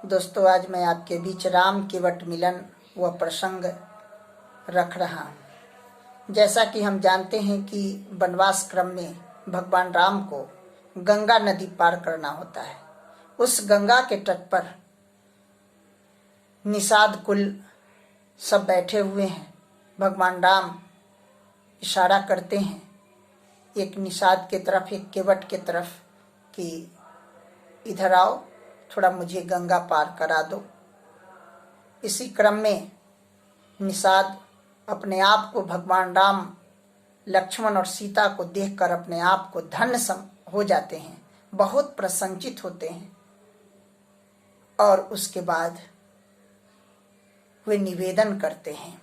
दोस्तों, आज मैं आपके बीच राम केवट मिलन व प्रसंग रख रहा हूँ। जैसा कि हम जानते हैं कि वनवास क्रम में भगवान राम को गंगा नदी पार करना होता है। उस गंगा के तट पर निषाद कुल सब बैठे हुए हैं। भगवान राम इशारा करते हैं एक निषाद के तरफ, एक केवट के तरफ कि इधर आओ, थोड़ा मुझे गंगा पार करा दो। इसी क्रम में निषाद अपने आप को भगवान राम, लक्ष्मण और सीता को देखकर अपने आप को धन्य हो जाते हैं, बहुत प्रसन्नचित होते हैं। और उसके बाद वे निवेदन करते हैं।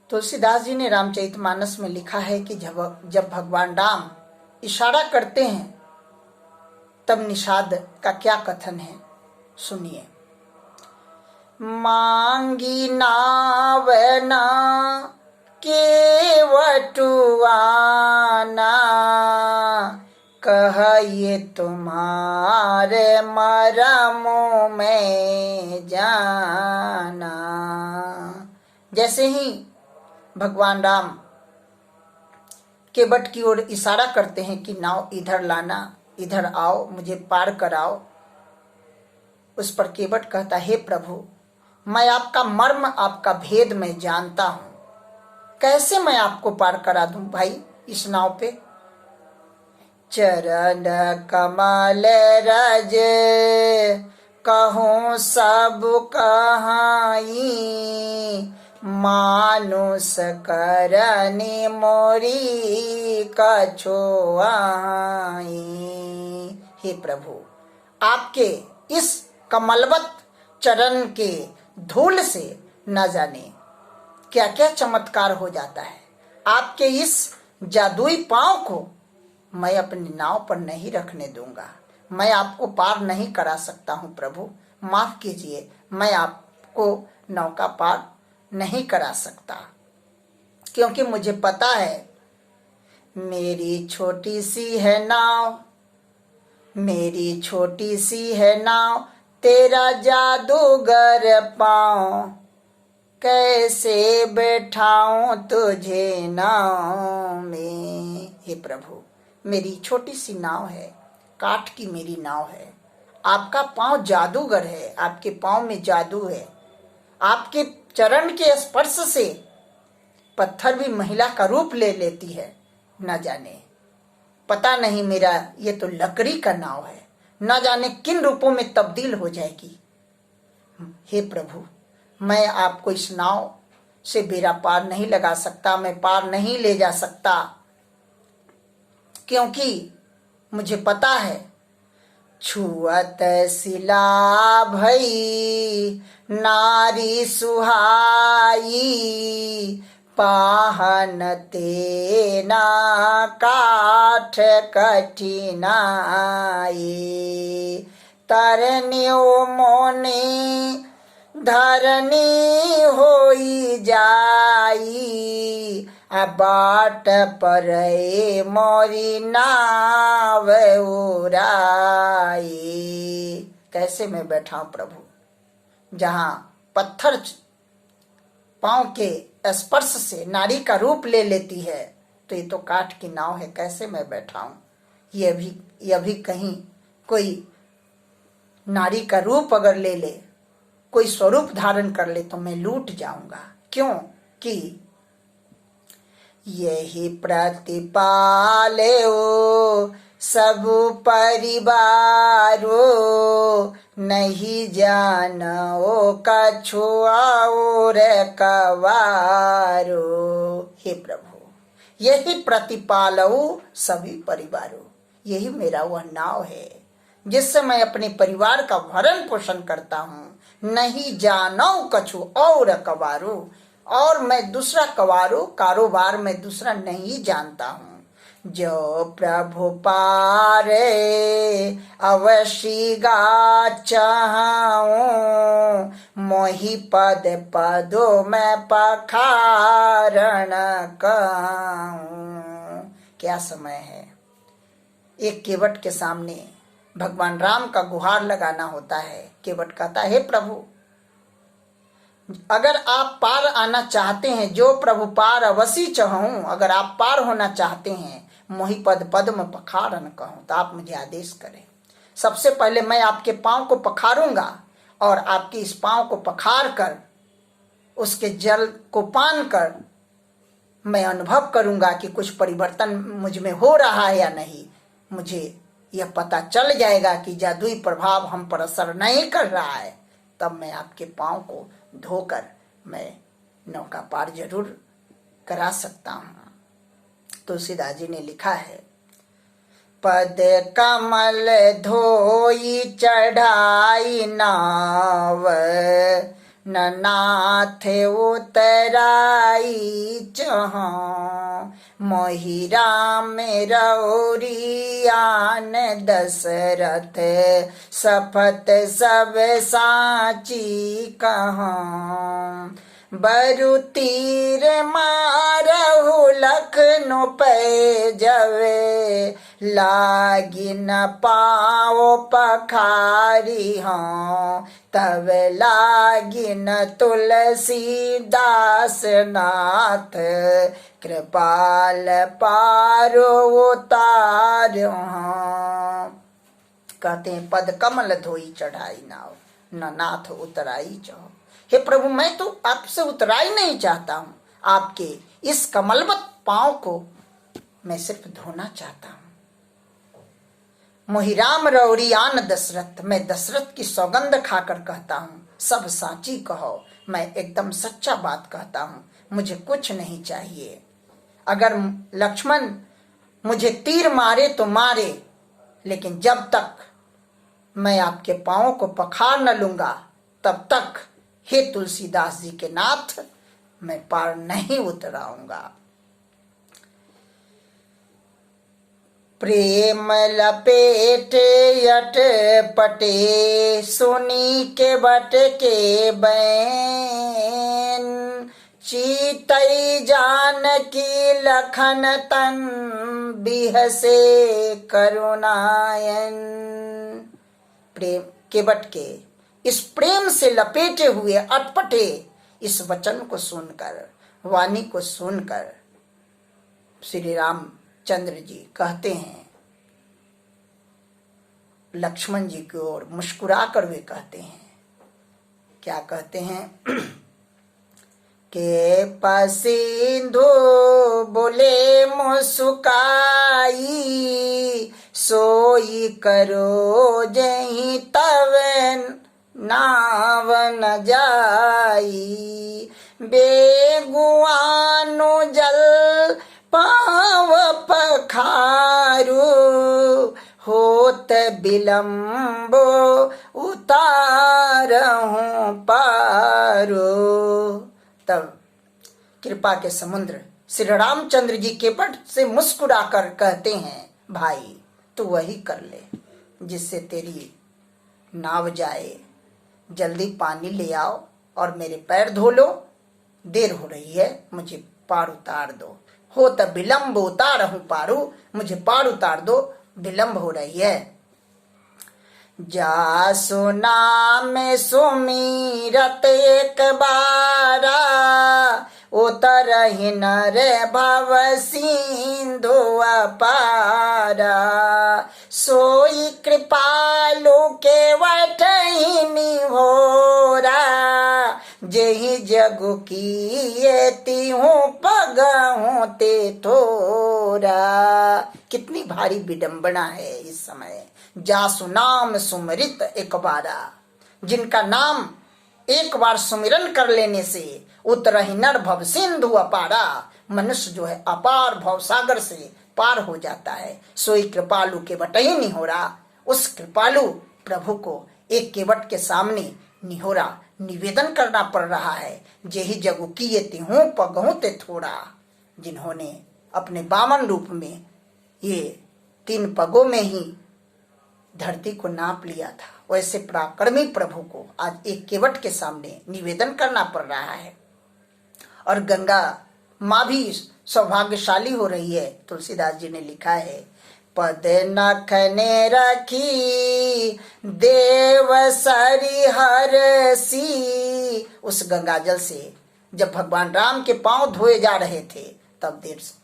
तुलसीदास जी ने रामचरितमानस में लिखा है कि जब भगवान राम इशारा करते हैं तब निषाद का क्या कथन है, सुनिए। मांगी नावना केवटुआना, कहिए तुम्हारे मरमो में जाना। जैसे ही भगवान राम केवट की ओर इशारा करते हैं कि नाव इधर लाना, इधर आओ, मुझे पार कराओ, उस पर केवट कहता, हे प्रभु, मैं आपका मर्म, आपका भेद मैं जानता हूं, कैसे मैं आपको पार करा दूं भाई इस नाव पे। चरण कमल रज कहूं सब कहाई, मानुष करनी मोरी कछो आई। हे प्रभु, आपके इस कमलवत चरण के धूल से न जाने क्या क्या चमत्कार हो जाता है। आपके इस जादुई पांव को मैं अपनी नाव पर नहीं रखने दूंगा। मैं आपको पार नहीं करा सकता हूं प्रभु, माफ कीजिए, मैं आपको नौका पार नहीं करा सकता, क्योंकि मुझे पता है मेरी छोटी सी है नाव, मेरी छोटी सी है नाव, तेरा जादूगर पाँव, कैसे बैठाऊं तुझे नाव में। हे प्रभु, मेरी छोटी सी नाव है, काठ की मेरी नाव है, आपका पाँव जादूगर है, आपके पाँव में जादू है। आपके चरण के स्पर्श से पत्थर भी महिला का रूप ले लेती है। न जाने, पता नहीं, मेरा ये तो लकड़ी का नाव है, न जाने किन रूपों में तब्दील हो जाएगी। हे प्रभु, मैं आपको इस नाव से बेड़ा पार नहीं लगा सकता, मैं पार नहीं ले जा सकता, क्योंकि मुझे पता है छुअत शिला भई नारी सुहाई, पाहन तेना काठ कठिनाई, तरनियो मोने धरनी होई जाई, बाट पर मोरी नाव उराई। कैसे मैं बैठा हूं प्रभु, जहां पत्थर पांव के स्पर्श से नारी का रूप ले लेती है, तो ये तो काठ की नाव है, कैसे मैं बैठा हूं। ये भी कहीं कोई नारी का रूप अगर ले ले, कोई स्वरूप धारण कर ले, तो मैं लूट जाऊंगा। क्यों कि यही प्रतिपाले सब परिवारो, नहीं जानो कछु और कवारो। हे प्रभु, यही प्रतिपालो सभी परिवारों, यही मेरा वह नाव है जिससे मैं अपने परिवार का भरण पोषण करता हूँ। नहीं जानो कछु और कवारो, और मैं दूसरा कारोबार में दूसरा नहीं जानता हूँ। जो प्रभु पारे अवश्य गा चाहूं, मोहि पद पदो में पखारण कहूं। क्या समय है, एक केवट के सामने भगवान राम का गुहार लगाना होता है। केवट कहता है, हे प्रभु, अगर आप पार आना चाहते हैं, जो प्रभु पार अवसी चाहूं, अगर आप पार होना चाहते हैं, मोहि पद पद्म पखारन कहूं, तो आप मुझे आदेश करें। सबसे पहले मैं आपके पांव को पखारूंगा और आपके इस पांव को पखार कर उसके जल को पान कर मैं अनुभव करूंगा कि कुछ परिवर्तन मुझ में हो रहा है या नहीं। मुझे यह पता चल जाएगा कि जादुई प्रभाव हम पर असर नहीं कर रहा है, तब मैं आपके पांव को धोकर मैं नौका पार जरूर करा सकता हूँ। तुलसीदास जी ने लिखा है, पद कमल धोई चढ़ाई नाव, नाथ उतराई चहाँ, मोहि राम रौरियान दशरथ, सपथ सब साची कहाँ, बरु तीर मारहु लखनऊ पे जवे, लागी न पाओ पखारी हाँ, तब लागी न तुलसी दास नाथ, कृपाल पारो उतारो हाँ। कहते हैं, पद कमल धोई चढ़ाई नाव, न नाथ उतराई चहो। हे प्रभु, मैं तो आपसे उतराई नहीं चाहता हूं, आपके इस कमलवत पांव को मैं सिर्फ धोना चाहता हूं। मोहि राम रौरियान दशरथ, मैं दशरथ की सौगंध खाकर कहता हूं, सब साची कहो, मैं एकदम सच्चा बात कहता हूं, मुझे कुछ नहीं चाहिए। अगर लक्ष्मण मुझे तीर मारे तो मारे, लेकिन जब तक मैं आपके पांवों को पखार न लूंगा, तब तक हे तुलसीदास जी के नाथ, मैं पार नहीं उतराऊंगा। प्रेम लपेटे यट पटे, सुनी के बट के बैन, चीतई जानकी लखन तन, बिहसे करुणायन। प्रेम केवट के इस प्रेम से लपेटे हुए अटपटे इस वचन को सुनकर, वाणी को सुनकर श्री रामचंद्र जी कहते हैं, लक्ष्मण जी की ओर मुस्कुरा कर वे कहते हैं, क्या कहते हैं के पसिंधु बोले मुस्काई, सोई करो जही तवन नाव न जाई, बेगुआनु जल पाव पखारू, होत विलम्बो उतारहूं पारो। तब कृपा के समुद्र श्री रामचंद्र जी केवट से मुस्कुराकर कहते हैं, भाई तू वही कर ले जिससे तेरी नाव जाए, जल्दी पानी ले आओ और मेरे पैर धो लो, देर हो रही है, मुझे पार उतार दो। हो तब विलम्ब उतारहूं पारू, मुझे पार उतार दो, विलम्ब हो रही है। जा सुनाम सुमीरत एक बारा, उतरहि नर भव सिंधु अपारा, सोई कृपालु केवटहि निहोरा, जेहि जगु किए तिहु पगहु ते थोरा। कितनी भारी विडंबना है इस समय। जासु नाम सुमरित एक बारा, जिनका नाम एक बार सुमिरन कर लेने से उतरहि नर भव सिंधु अपारा, मनुष्य जो है अपार भव सागर से पार हो जाता है। सोई कृपालु केवट ही निहोरा, उस कृपालु प्रभु को एक केवट के सामने निहोरा निवेदन करना पड़ रहा है। जेहि जगु किए तिहु पगहु ते थोड़ा, जिन्होंने अपने वामन रूप में ये 3 पगों में ही धरती को नाप लिया था, वैसे पराक्रमी प्रभु को आज एक केवट के सामने निवेदन करना पड़ रहा है। और गंगा माँ भी सौभाग्यशाली हो रही है। तुलसीदास जी ने लिखा है, पद नखने रखी देव सरी हरसी। उस गंगा जल से जब भगवान राम के पांव धोए जा रहे थे तब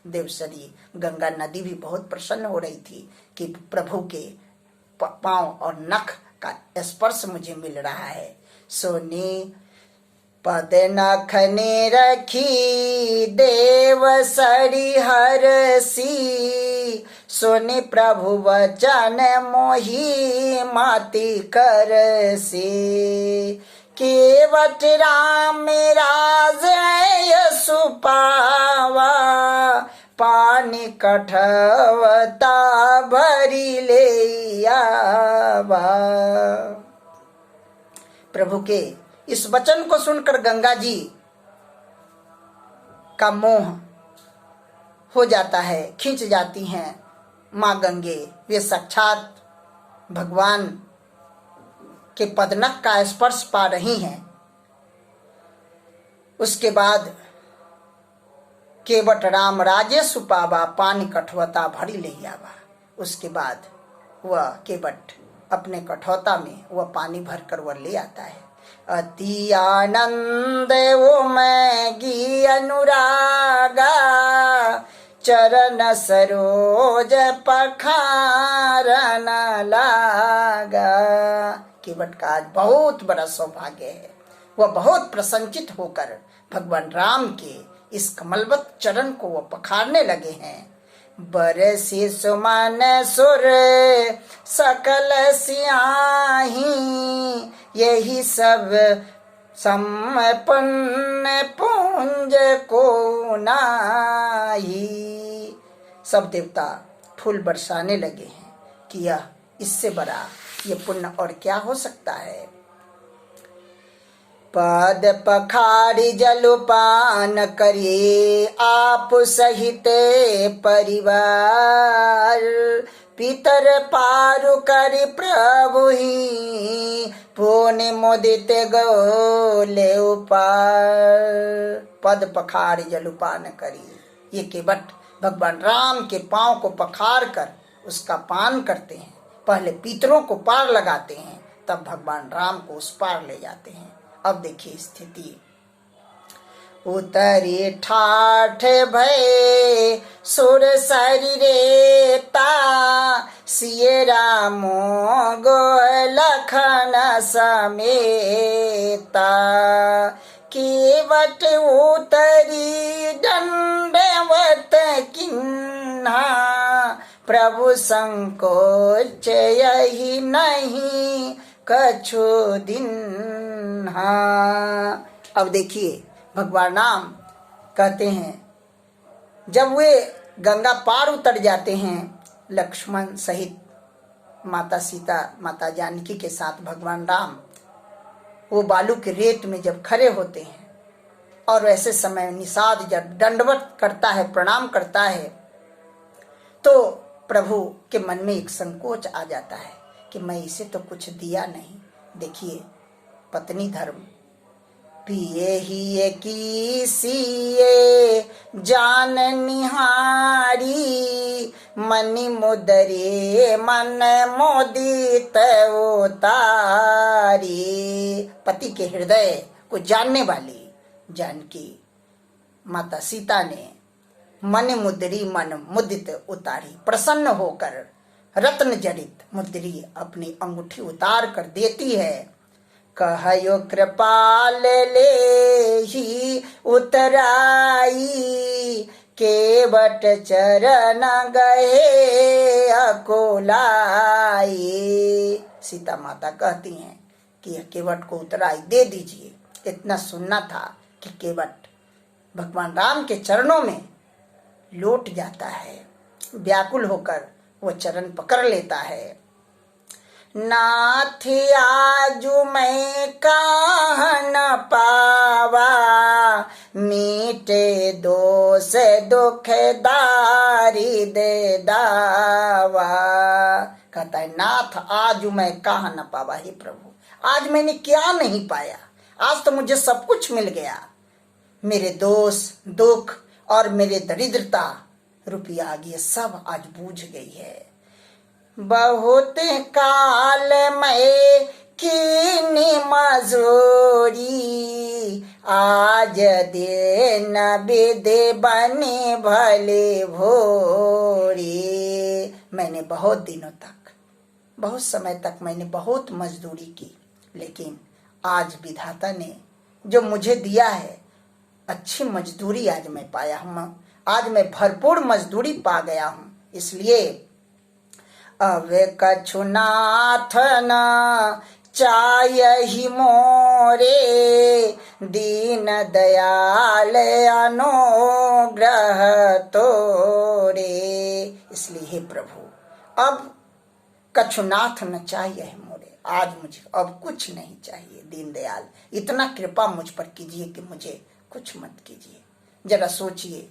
देवसरी गंगा नदी भी बहुत प्रसन्न हो रही थी कि प्रभु के पांव और नख का स्पर्श मुझे मिल रहा है। सोनी पद नखने रखी देव सरी हरसी। सोनी प्रभु वचन मोही माति करसी। केवट राम राज यशु पावा पानी कठवता भरी ले आवा। प्रभु के इस वचन को सुनकर गंगा जी का मोह हो जाता है, खींच जाती हैं माँ गंगे। वे साक्षात भगवान के पदनख का स्पर्श पा रही हैं। उसके बाद केवट राम राजे सुपावा पानी कठौता भरी ले आवा। उसके बाद वह केवट अपने कठौता में वह पानी भरकर वह ले आता है। अति आनंद वो मैगी अनुरागा चरण सरोज पखारन लागा। केवट का आज बहुत बड़ा सौभाग्य है। वह बहुत प्रसन्नचित होकर भगवान राम के इस कमलवत चरण को वह पखारने लगे हैं। बरसी सुमन सुर सकल सियाही यही सब समपुण्य पुंज को नाही। सब देवता फूल बरसाने लगे हैं कि यह इससे बड़ा ये पुण्य और क्या हो सकता है। पद पखारी जलपान करिए आप सहित परिवार पितर पारु करि प्रभु ही पुण्य मोदित गौले उपार। पद पखारी जलपान करिए। ये केवट भगवान राम के पांव को पखार कर उसका पान करते हैं। पहले पितरों को पार लगाते हैं तब भगवान राम को उस पार ले जाते हैं। अब देखिए स्थिति। उतरी ठाठ भय सुर शरीरेता सिय रामो गो लखन समेता। केवट उतरी दंडवत किन्हा प्रभु संकोच यही नहीं कछु दिन। हाँ, अब देखिए भगवान राम कहते हैं जब वे गंगा पार उतर जाते हैं लक्ष्मण सहित माता सीता माता जानकी के साथ भगवान राम वो बालू के रेत में जब खड़े होते हैं और ऐसे समय निषाद जब दंडवत करता है प्रणाम करता है तो प्रभु के मन में एक संकोच आ जाता है कि मैं इसे तो कुछ दिया नहीं। देखिए पत्नी धर्म पिए ही की सीए जान निहारी मनि मुदरे मन मोदित उतारी। पति के हृदय को जानने वाली जानकी माता सीता ने मन मुद्री मन मुदित उतारी। प्रसन्न होकर रत्न जड़ित मुद्री अपनी अंगूठी उतार कर देती है। कहयो कृपाल ले ही उतराई केवट चरण गए अकोलाई। सीता माता कहती हैं कि यह केवट को उतराई दे दीजिए। इतना सुनना था कि केवट भगवान राम के चरणों में लौट जाता है। व्याकुल होकर वो चरण पकड़ लेता है। नाथ आजू मैं कहाँ न पावा मीटे दोष दुख दारी दे दावा। कहता है नाथ आज मैं कहाँ न पावा। हे प्रभु आज मैंने क्या नहीं पाया। आज तो मुझे सब कुछ मिल गया। मेरे दोष दुख और मेरे दरिद्रता रूपी आग ये सब आज बूझ गई है। बहुत काल में कीनी मजूरी, आज दिन विदे बने भले भोरी। मैंने बहुत दिनों तक, बहुत समय तक मैंने बहुत मजदूरी की, लेकिन आज विधाता ने जो मुझे दिया है, अच्छी मजदूरी आज मैं पाया हूँ। आज मैं भरपूर मजदूरी पा गया हूँ। इसलिए अब कछु नाथ न चाहिए मोरे, दीन दयाल अनुग्रह तोरे। इसलिए हे प्रभु, अब कछु नाथ न चाहिए मोरे, आज मुझे अब कुछ नहीं चाहिए। दीन दयाल, इतना कृपा मुझ पर कीजिए कि मुझे कुछ मत कीजिए। जरा सोचिए,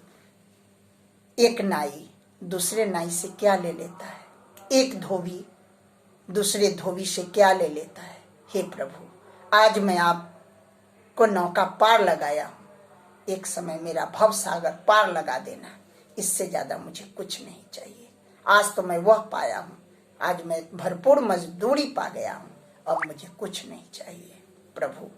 एक नाई दूसरे नाई से क्या ले लेता है, एक धोबी दूसरे धोबी से क्या ले लेता है। हे प्रभु, आज मैं आपको नौका पार लगाया हूँ, एक समय मेरा भव सागर पार लगा देना, इससे ज्यादा मुझे कुछ नहीं चाहिए। आज तो मैं वह पाया हूँ, आज मैं भरपूर मजदूरी पा गया हूँ, अब मुझे कुछ नहीं चाहिए। प्रभु